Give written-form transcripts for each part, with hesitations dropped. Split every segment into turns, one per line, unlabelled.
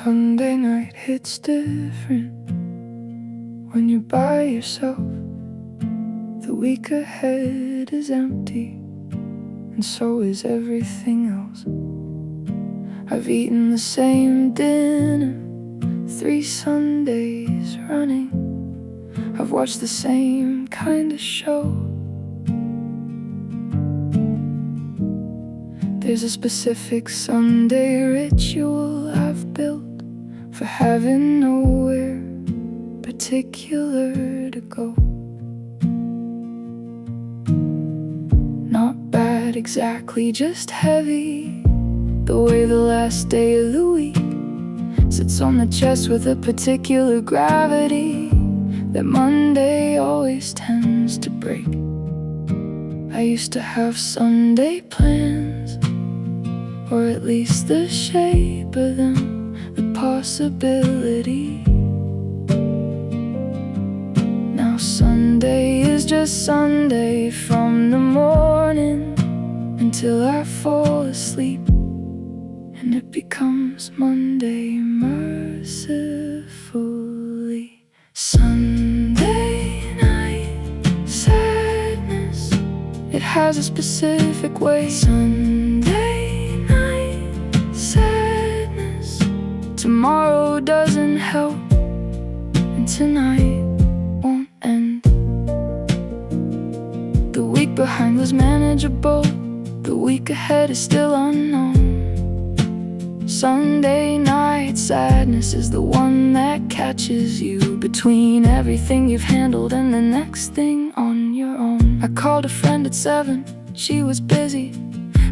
Sunday night hits different when you're by yourself. The week ahead is empty, and so is everything else. I've eaten the same dinner 3 Sundays running. I've watched the same kind of show. There's a specific Sunday ritual I've built for having nowhere particular to go. Not bad exactly, just heavy, the way the last day of the week sits on the chest with a particular gravity that Monday always tends to break. I used to have Sunday plans, or at least the shape of them, the possibility. Now Sunday is just Sunday from the morning until I fall asleep, and it becomes Monday mercifully. Sunday night sadness, it has a specific way. Sunday night sadness, tomorrow doesn't help, and tonight won't end. The week behind was manageable, the week ahead is still unknown. Sunday night sadness is the one that catches you between everything you've handled and the next thing on your own. I called a friend at 7, she was busy.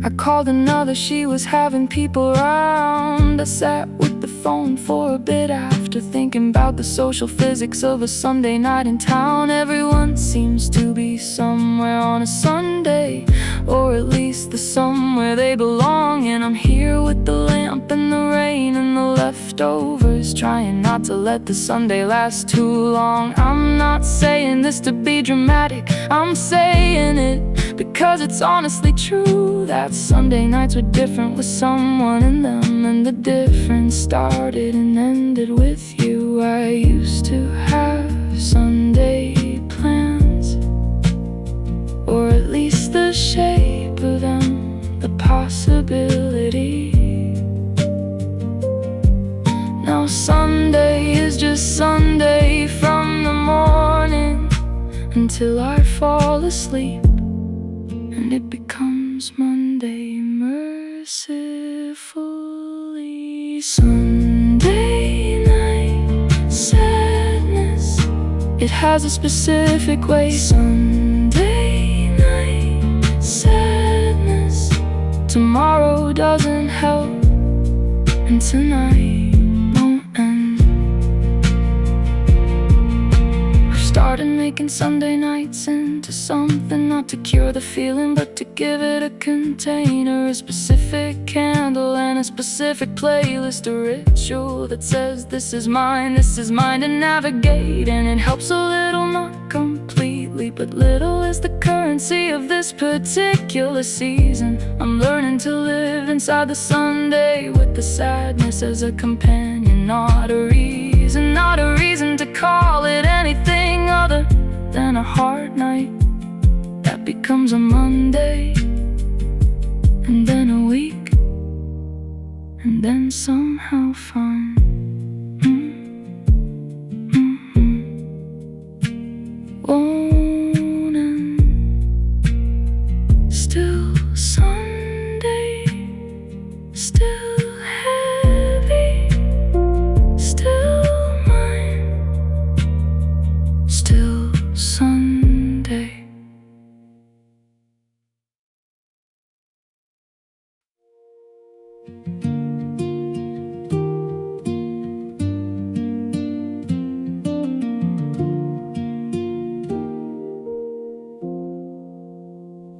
I called another, she was having people around. I sat with the phone for a bit after thinking about the social physics of a Sunday night in town. Everyone seems to be somewhere on a Sunday, or at least the somewhere they belong. And I'm here with the lamp and the rain and the leftovers, trying not to let the Sunday last too long. I'm not saying this to be dramatic, I'm saying it because it's honestly true that Sunday nights were different with someone in them, and the difference started and ended with you. I used to have Sunday plans, or at least the shape of them, the possibility. Now Sunday is just Sunday from the morning until I fall asleep, and it becomes Monday mercifully. Sunday night sadness, it has a specific way. Sunday night sadness, tomorrow doesn't help, and tonight won't end. I've started making Sunday nights into something, not to cure the feeling, but to give it a container, a specific candle and a specific playlist, a ritual that says this is mine to navigate. And it helps a little, not completely, but little is the currency of this particular season. I'm learning to live inside the Sunday with the sadness as a companion, not a reason to call it anything other than a hard night that becomes a Monday, and then a week, and then somehow fun. Won't end. Still Sunday, still heavy, still mine, still Sunday.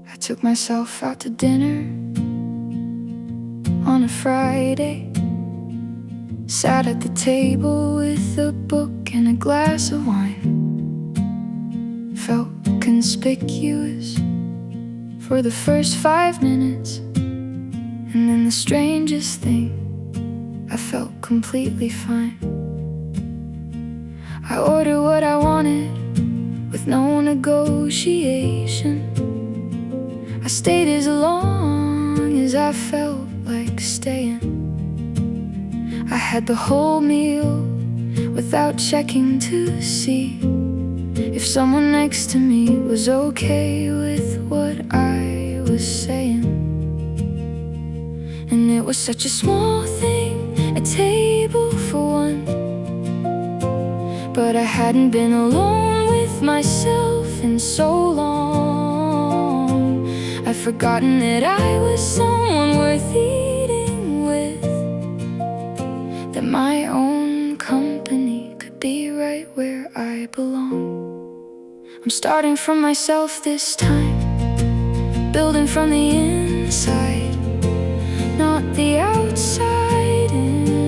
I took myself out to dinner on a Friday, sat at the table with a book and a glass of wine, felt conspicuous for the first 5 minutes, and then the strangest thing, I felt completely fine. I ordered what I wanted with no negotiation. I stayed as long as I felt like staying. I had the whole meal without checking to see if someone next to me was okay with what I was saying. And it was such a small thing, a table for one, but I hadn't been alone with myself in so long. I'd forgotten that I was someone worth eating with, that my own company could be right where I belong. I'm starting from myself this time, building from the inside, not the outside in.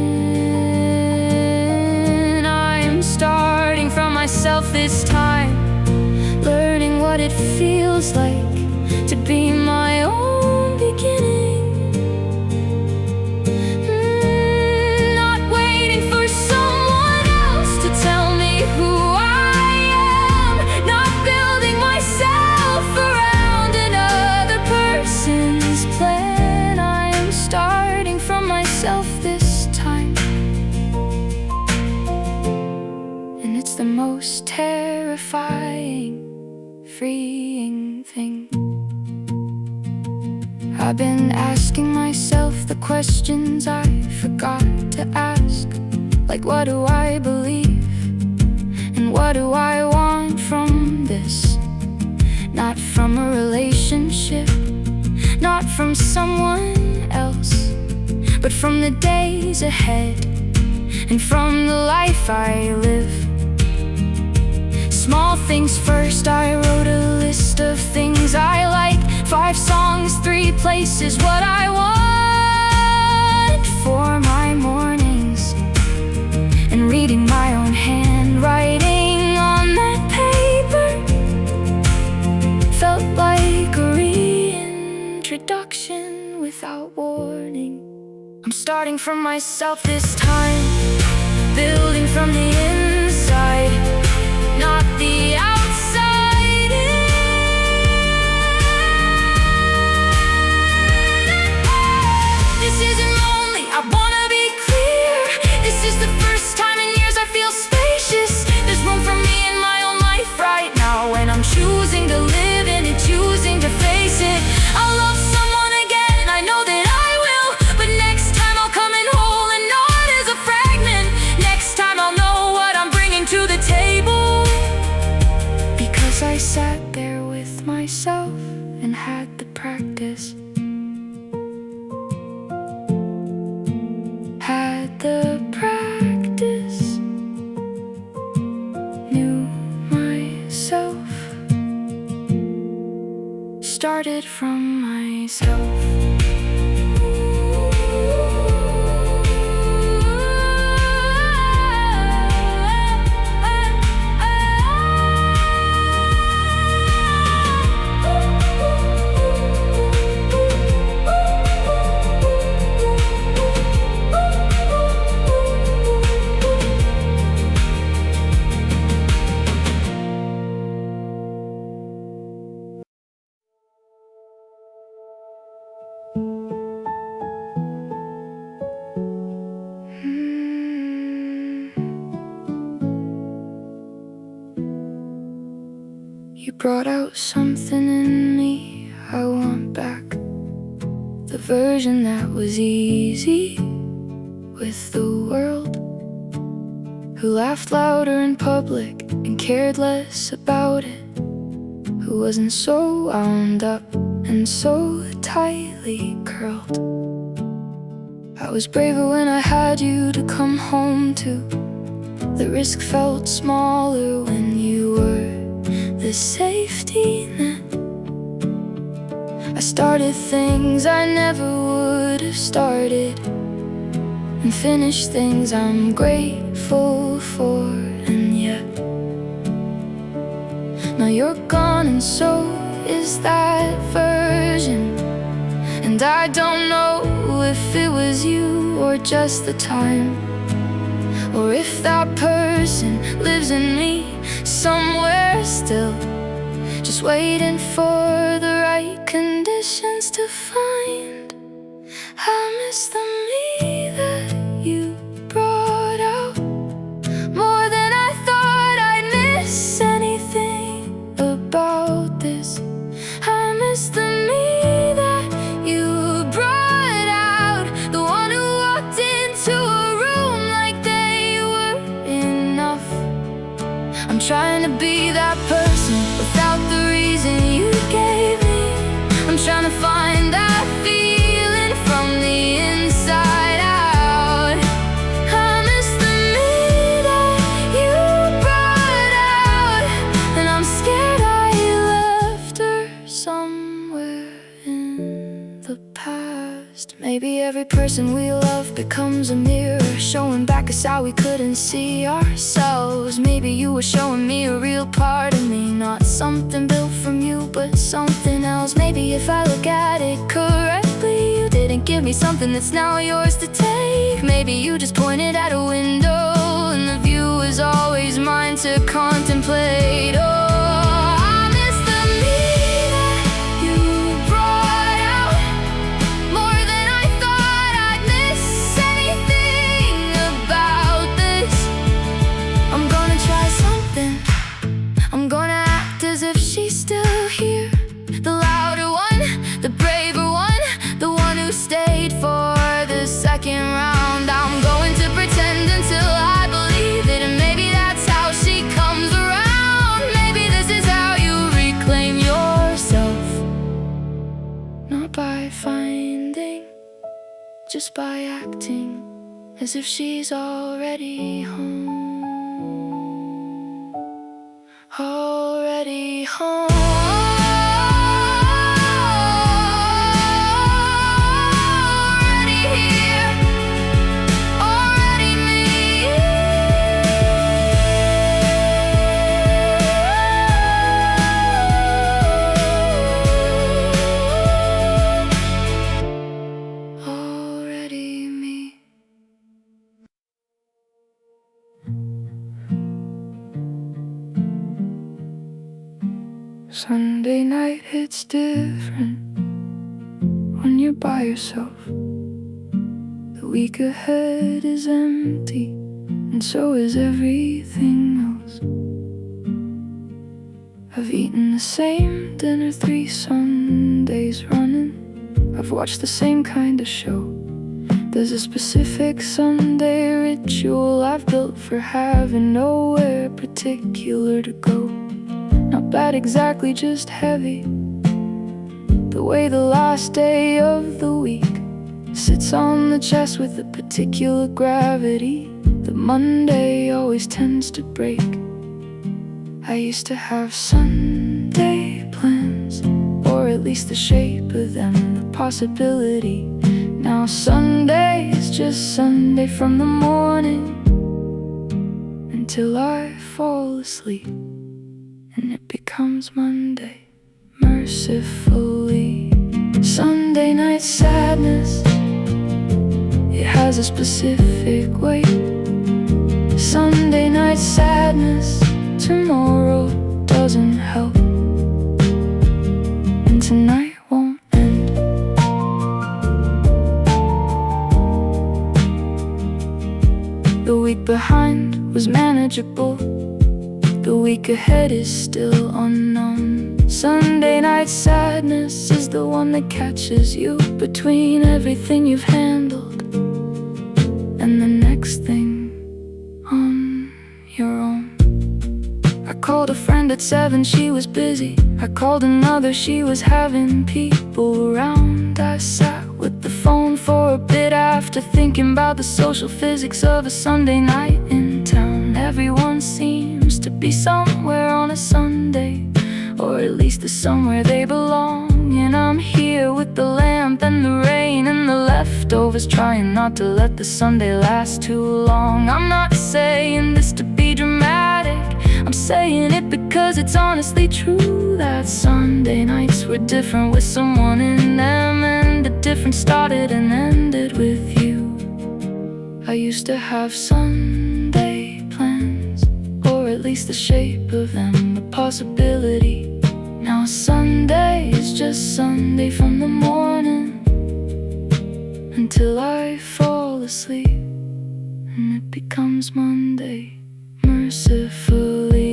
I'm starting from myself this time, learning what it feels like to be my own beginning. Not waiting for someone else to tell me who I am, not building myself around another person's plan. I am starting from myself this time, and it's the most terrifying, freeing thing. I've been asking myself the questions I forgot to ask, like what do I believe, and what do I want from this? Not from a relationship, not from someone else, but from the days ahead, and from the life I live. Small things first, I wrote a list of things I like, 5 songs, 3 places, what I want for my mornings, and reading my own handwriting on that paper felt like a reintroduction without warning. I'm starting from myself this time, building from the inside, not the outside in. This isn't lonely, I wanna be clear. This is the first time in years I feel spacious. There's room for me in my own life right now, and I'm choosing to live in it, choosing to face it. I'll love someone again, I know that I will, but next time I'll come in whole and not as a fragment. Next time I'll know what I'm bringing to the table, I sat there with myself and had the practice, had the practice, knew myself, started from myself. You brought out something in me I want back, the version that was easy with the world, who laughed louder in public and cared less about it, who wasn't so wound up and so tightly curled. I was braver when I had you to come home to. The risk felt smaller when you were the safety net. I started things I never would have started, and finished things I'm grateful for. And yet now you're gone, and so is that version, And I don't know if it was you or just the time, or if that person lives in me somewhere still, just waiting for the right conditions to find. I miss the me that you brought out more than I thought I'd miss anything about this. I miss the me that you brought out, the one who walked into a room like they were enough. I'm trying to be that person without the reason you gave me. I'm trying to find that feeling from the inside out. I miss the me that you brought out, and I'm scared I left her somewhere in the past. Maybe every person we love becomes a mirror, showing back us how we couldn't see ourselves. Maybe you were showing me a real part of me, not something built from you, but something else. Maybe if I look at it correctly, you didn't give me something that's now yours to take. Maybe you just pointed at a window, and the view is always mine to contemplate. Oh, she's still here, the louder one, the braver one, the one who stayed for the second round. I'm going to pretend until I believe it, and maybe that's how she comes around. Maybe this is how you reclaim yourself, not by finding, just by acting as if she's already home. Already home. Already here. Already me. Already me. Sunday night hits different when you're by yourself. The week ahead is empty, and so is everything else. I've eaten the same dinner 3 Sundays running. I've watched the same kind of show. There's a specific Sunday ritual I've built for having nowhere particular to go. Not bad exactly, just heavy. The way the last day of the week sits on the chest with a particular gravity that Monday always tends to break. I used to have Sunday plans, or at least the shape of them, the possibility. Now Sunday is just Sunday from the morning until I fall asleep, and it becomes Monday, mercifully. Sunday night sadness, it has a specific weight. Sunday night sadness, tomorrow doesn't help, and tonight won't end. The week behind was manageable, the week ahead is still unknown. Sunday night sadness is the one that catches you between everything you've handled and the next thing on your own. I called a friend at 7, she was busy. I called another, she was having people around. I sat with the phone for a bit after thinking about the social physics of a Sunday night in town. Everyone seems to be somewhere on a Sunday, or at least to somewhere they belong. And I'm here with the lamp and the rain and the leftovers, trying not to let the Sunday last too long. I'm not saying this to be dramatic, I'm saying it because it's honestly true that Sunday nights were different with someone in them. And kinda different started and ended with you. I used to have Sunday plans, or at least the shape of them, a possibility. Now Sunday is just Sunday from the morning until I fall asleep, and it becomes Monday mercifully.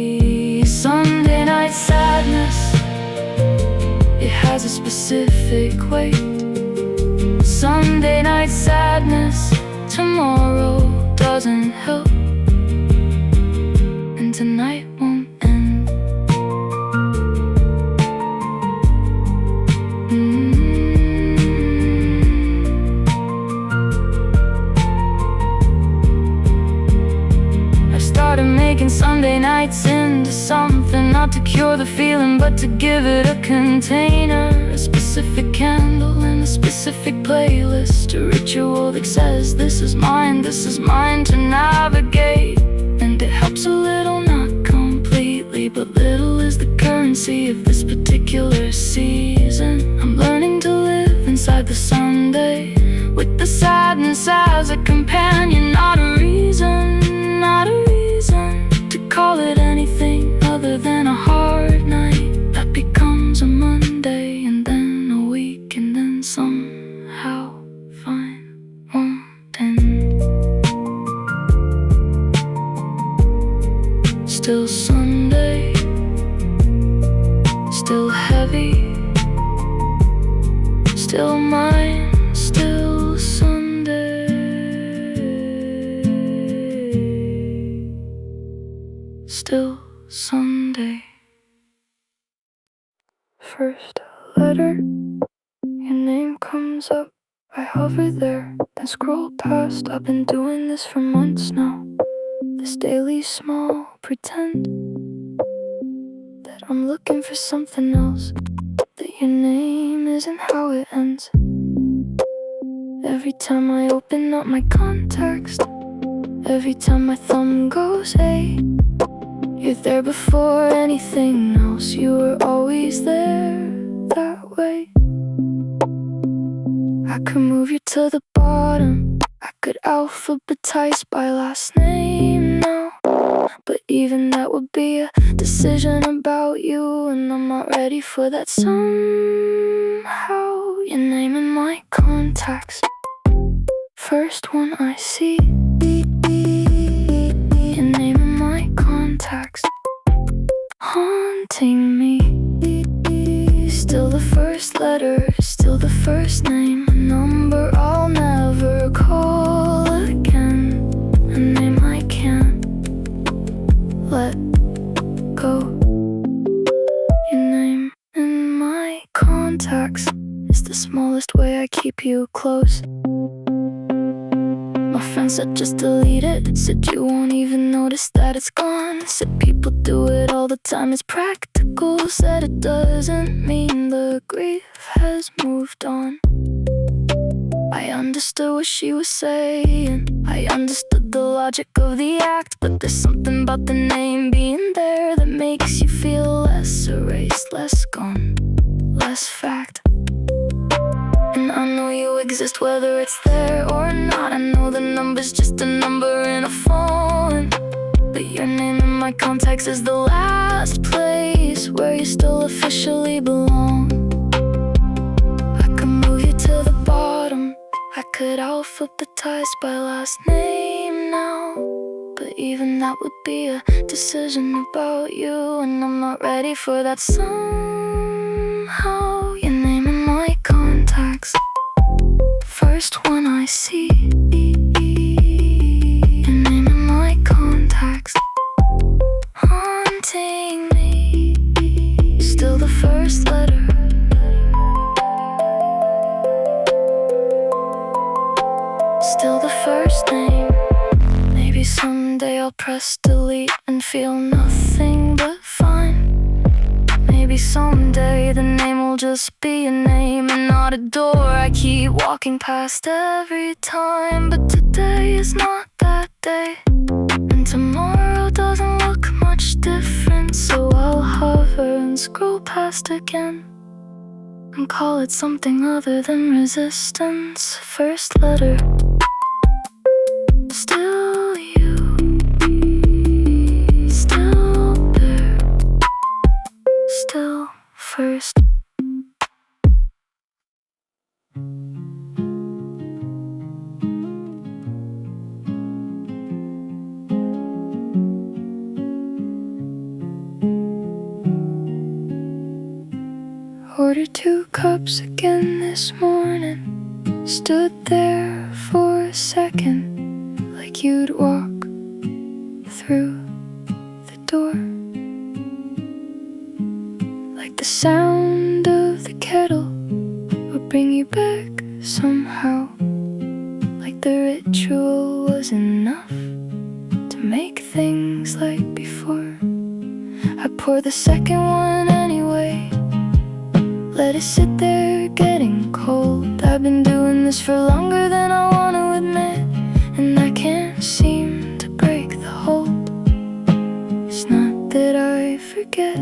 Sunday night sadness, it has a specific weight. Sunday night sadness, tomorrow doesn't help, and tonight won't end. I started making Sunday nights into something, not to cure the feeling, but to give it a container, a specific candle and a specific playlist, a ritual that says this is mine to navigate. And it helps a little, not completely, but little is the currency of this particular season. I'm learning to live inside the Sunday, with the sadness as a companion, not a reason to call it anything other than a hard night that becomes a Monday, and then a week, and then somehow fine won't end. Still Sunday, still heavy, still mine, still Sunday, still Sunday. First letter, your name comes up, I hover there, then scroll past. I've been doing this for months now, this daily small pretend that I'm looking for something else, that your name isn't how it ends. Every time I open up my contacts, every time my thumb goes hey, you're there before anything else. You were always there that way. I could move you to the bottom, I could alphabetize by last name now, but even that would be a decision about you, and I'm not ready for that somehow. Your name in my contacts, first one I see. Your name in my contacts, haunting me. Still the first letter, still the first name, a number I'll never call again, a name I can't let go. Your name in my contacts is the smallest way I keep you close. My friend said just delete it, said you won't even notice that it's gone, said people do it all the time, it's practical, said it doesn't mean the grief has moved on. I understood what she was saying, I understood the logic of the act, but there's something about the name being there that makes you feel less erased, less gone, less fact. And I know you exist whether it's there or not, I know the number's just a number in a phone, but your name in my contacts is the last place where you still officially belong. I could move you to the bottom, I could alphabetize by last name now, but even that would be a decision about you, and I'm not ready for that somehow. Your name in my contacts, first one I see. Your name in my contacts, haunting me. Still the first letter, still the first name. Maybe someday I'll press delete and feel nothing but fine. Maybe someday the name will just be a name and not a door I keep walking past every time. But today is not that day, and tomorrow doesn't look much different, so I'll hover and scroll past again. and call it something other than resistance. First letter, still you, still there, still first. Ordered 2 cups again this morning. Stood there for a second, like you'd walk through the door, like the sound of the kettle would bring you back somehow, like the ritual was enough to make things like before. I pour the second one anyway, let it sit there getting cold. I've been doing this for longer than I want to admit, and I can't seem to break the hold. It's not that I forget,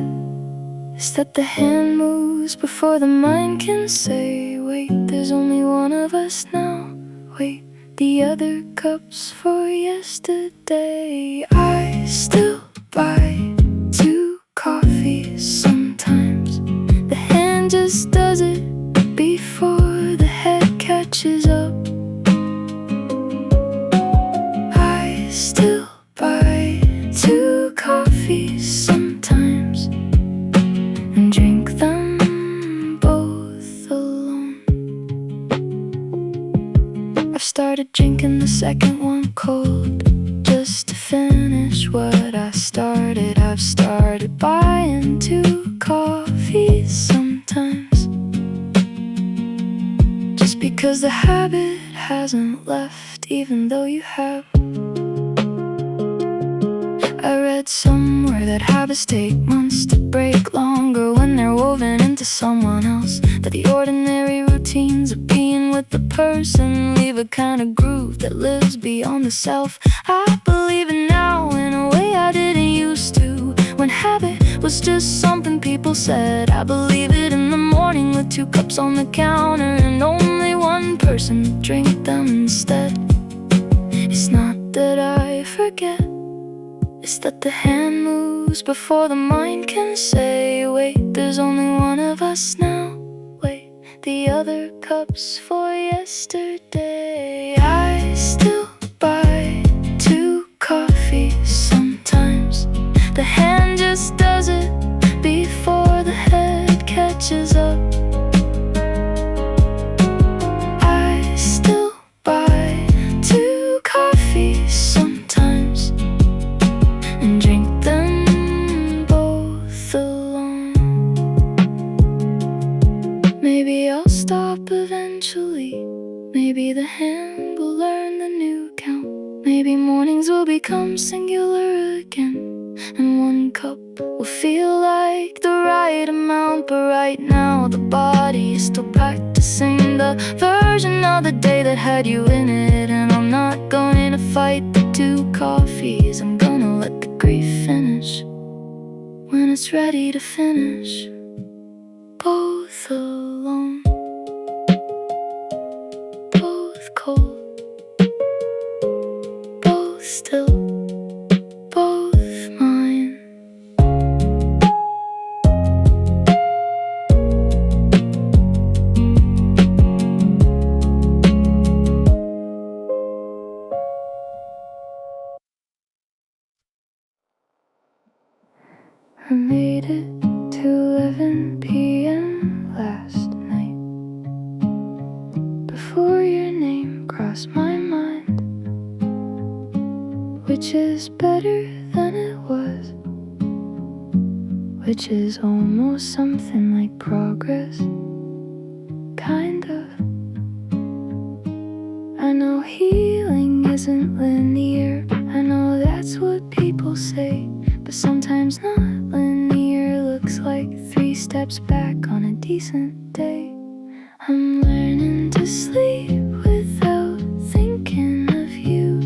it's that the hand moves before the mind can say, wait, there's only one of us now. Wait, the other cup's for yesterday. I still buy 2 coffees sometimes. The hand just does it before the head catches up. I still buy 2 coffees sometimes and drink them both alone. I've started drinking the second one cold, just to finish what I started. I've started buying 2 coffees sometimes, just because the habit hasn't left, even though you have. I read somewhere that habits take months to break, longer when they're woven into someone else. That the ordinary routines of being with the person leave a kind of groove that lives beyond the self. I believe it now in a way I didn't used to, when habit was just something people said. I believe it in the morning with 2 cups on the counter and only one person to drink them instead. It's not that I forget, it's that the hand moves before the mind can say, wait, there's only one of us now. Wait, the other cup's for yesterday. I still buy 2 coffees sometimes. The hand just does it before the head catches up. I still buy 2 coffees sometimes and drink them both alone. Maybe I'll stop eventually. Maybe the hand will learn the new count. Maybe mornings will become singular again, and 1 cup will feel like the right amount. But right now the body is still practicing the version of the day that had you in it. And I'm not going to fight the 2 coffees, I'm gonna let the grief finish when it's ready to finish, both alone, both cold, both still, both mine. I made it to 11 p.m. last night, before your name crossed my mind, which is better than it was, which is almost something like progress, kind of. I know healing isn't linear, I know that's what people say, but sometimes not linear looks like 3 steps back on a decent day. I'm learning to sleep without thinking of you,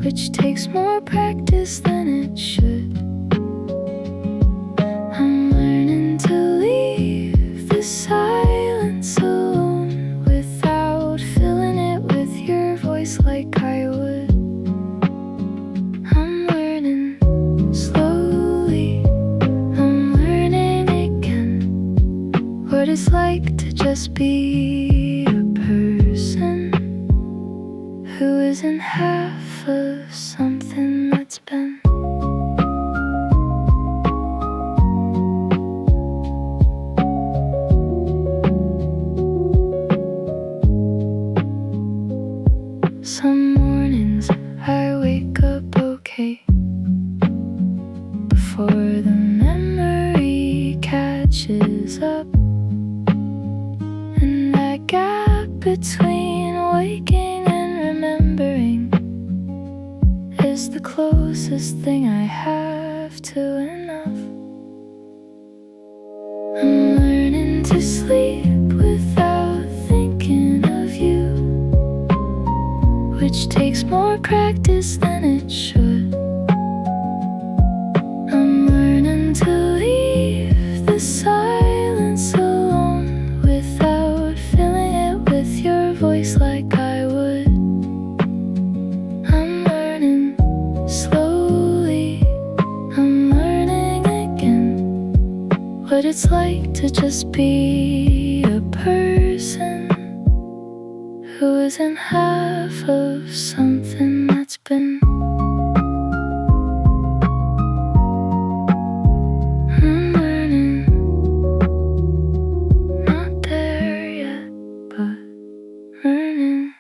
which takes more practice than it should. I'm learning to leave just be a person who isn't half of something that's been. Some mornings I wake up okay before the memory catches up, and that gap between waking and remembering is the closest thing I have to enough. I'm learning to sleep without thinking of you, which takes more practice than it should. I'm learning to leave the silence alone without filling it with your voice like I would. I'm learning slowly, I'm learning again what it's like to just be a person who isn't half of something that's been. I'm learning, not there yet, but learning.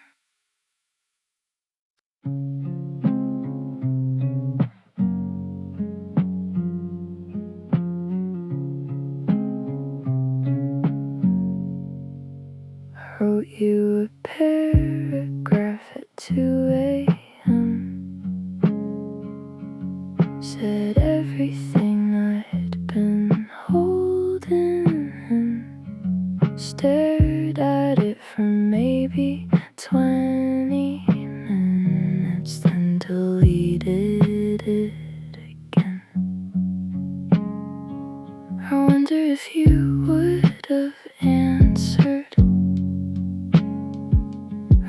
I wrote you a paragraph at 2 a.m. Said everything I'd been holding and stared at it for maybe 20 minutes, then deleted it again. I wonder if you would have answered.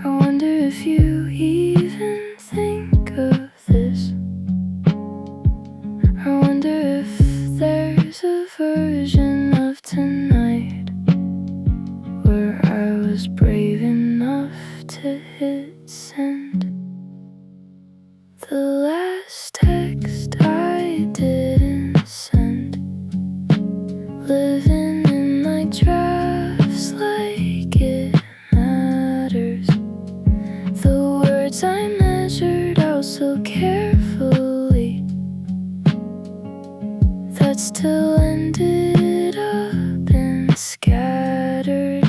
I wonder if you even think of this. I wonder if there's a version of tonight where I was brave enough to hit send. The last text I didn't send, living in my drafts like it matters. The words I measured out so carefully that still ended up and scattered.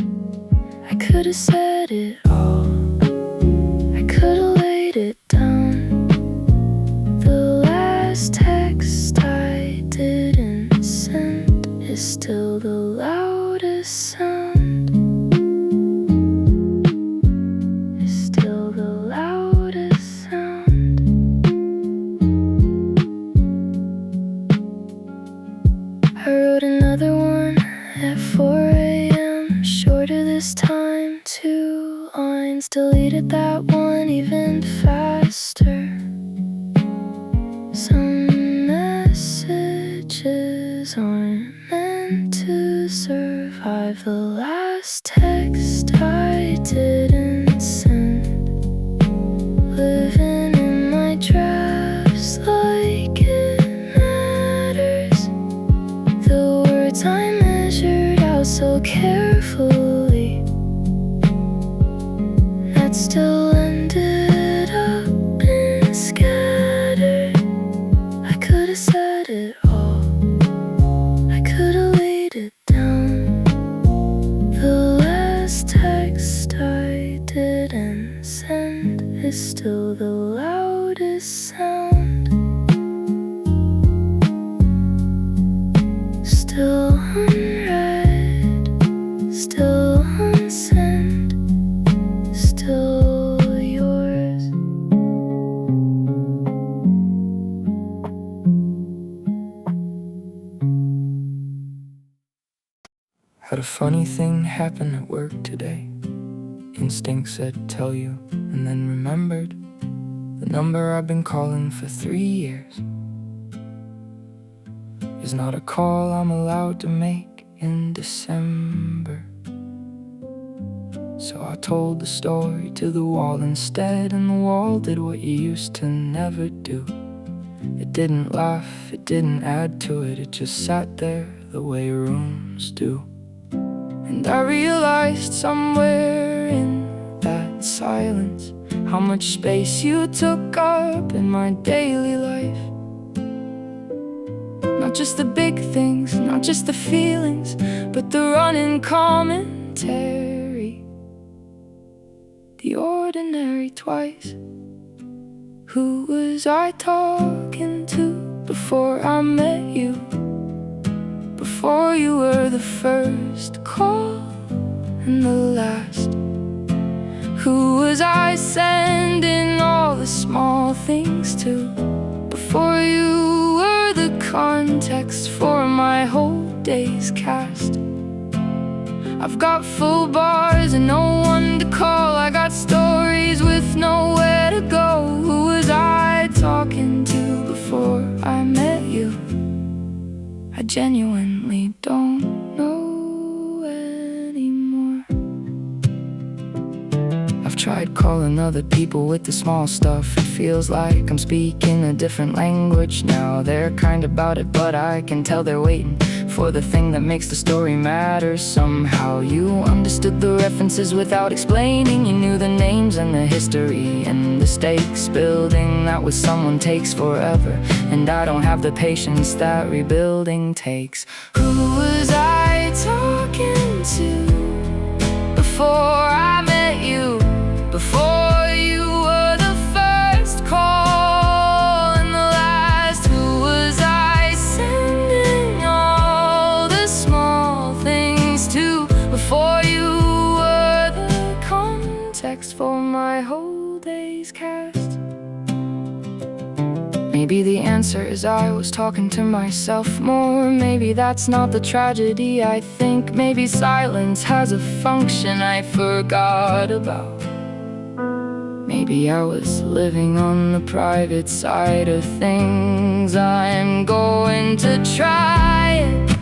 I could have said it all, I could have laid it down. The last text I didn't send is still the loudest sound. Is still the loudest sound. I wrote another one at 4 a.m. Shorter this time, 2 lines. Deleted that one even faster. Some messages aren't meant to survive. The last text I didn't send, living in my drafts like it matters. The words I measured out so carefully that still ended up and scattered. I could have said it all, I could have laid it down. The last text I didn't send is still the loudest sound. Still unread, still unsent, still yours. Had a funny thing happen at work today. Instinct said tell you, and then remembered the number I've been calling for 3 years is not a call I'm allowed to make in December. So I told the story to the wall instead, and the wall did what you used to never do. It didn't laugh, it didn't add to it, it just sat there the way rooms do. And I realized somewhere in that silence how much space you took up in my daily life. Not just the big things, not just the feelings, but the running commentary, the ordinary twice. Who was I talking to before I met you? Before you were the first call and the last. Who was I sending all the small things to? Before you were the context for my whole day's cast. I've got full bars and no one to call. I got stories with nowhere to go. Who was I talking to before I met you? I genuinely don't know anymore. I've tried calling other people with the small stuff. It feels like I'm speaking a different language now. They're kind about it, but I can tell they're waiting for the thing that makes the story matter. Somehow you understood the references without explaining. You knew the names and the history and the stakes building. That with someone takes forever, and I don't have the patience that rebuilding takes. Who was I talking to before I met you? Before you were the first call and the last. Who was I sending all the small things to? Before you were the context for my whole day's cast. Maybe the answer is I was talking to myself more. Maybe that's not the tragedy I think. Maybe silence has a function I forgot about. Maybe I was living on the private side of things. I'm going to try it,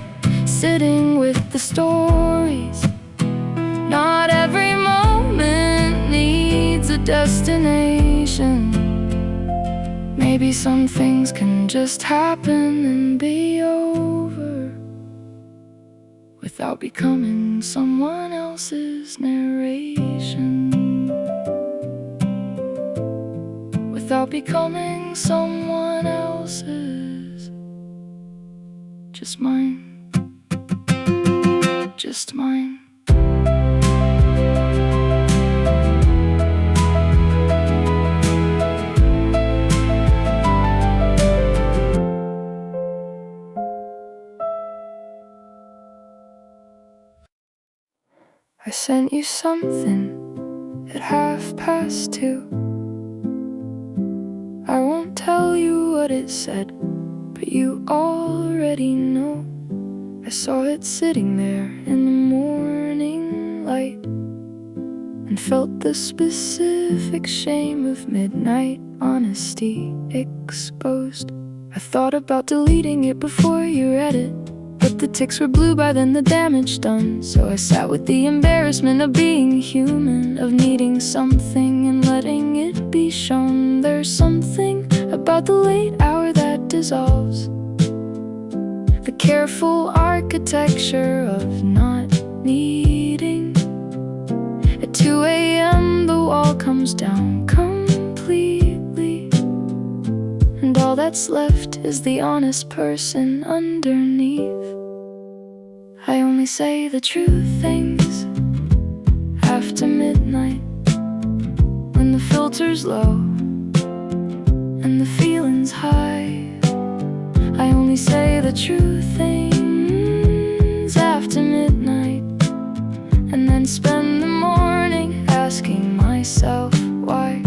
sitting with the stories. Not every moment needs a destination. Maybe some things can just happen and be over without becoming someone else's narration. Without becoming someone else's. Just mine. Just mine. I sent you something at 2:30. I won't tell you what it said, but you already know. I saw it sitting there in the morning light, and felt the specific shame of midnight honesty exposed. I thought about deleting it before you read it, but the ticks were blue by then, the damage done. So I sat with the embarrassment of being human, of needing something and letting it be shown. There's something about the late hour that dissolves the careful architecture of not needing. At 2 a.m. the wall comes down completely, and all that's left is the honest person underneath. I only say the true things after midnight, when the filter's low and the feeling's high. I only say the true things after midnight, and then spend the morning asking myself why.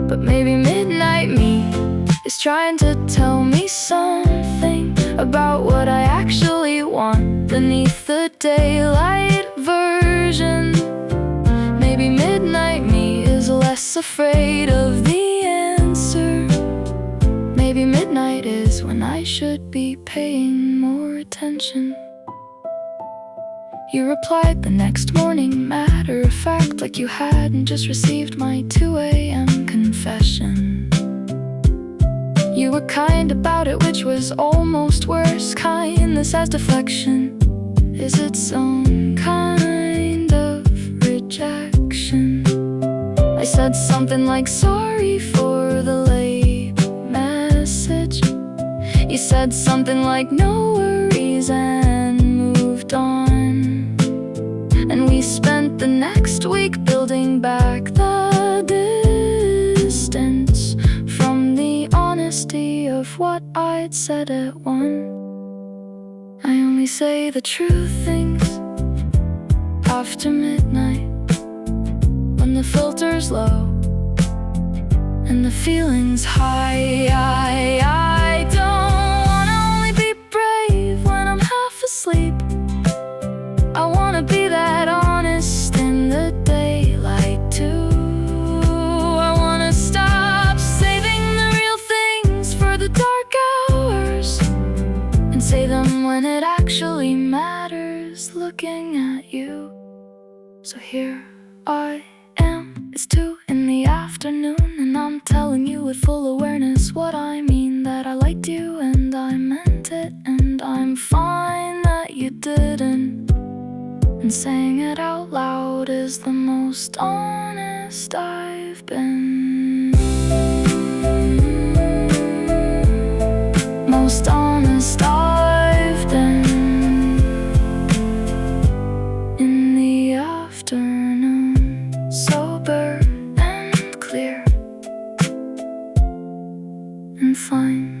But maybe midnight me is trying to tell me something about what I actually want beneath the daylight version. Maybe midnight me is less afraid of the answer. Maybe midnight is when I should be paying more attention. You replied the next morning, matter of fact, like you hadn't just received my 2 a.m. confession. You were kind about it, which was almost worse. Kindness as deflection is its own kind of rejection. I said something like, sorry for the late message. You said something like, no worries, and moved on. And we spent the next week building back the distance from the honesty of what I'd said at one. I only say the true things after midnight, when the filter's low and the feeling's high. I don't wanna only be brave when I'm half asleep. I wanna be that honest in the daylight too. I wanna stop saving the real things for the dark hours and say them when it actually matters, looking at you. So here I am, it's 2 in the afternoon, and I'm telling you with full awareness what I mean, that I liked you and I meant it, and I'm fine that you didn't. And saying it out loud is the most honest I've been. Most honest I've been. In the afternoon, sober and clear and fine.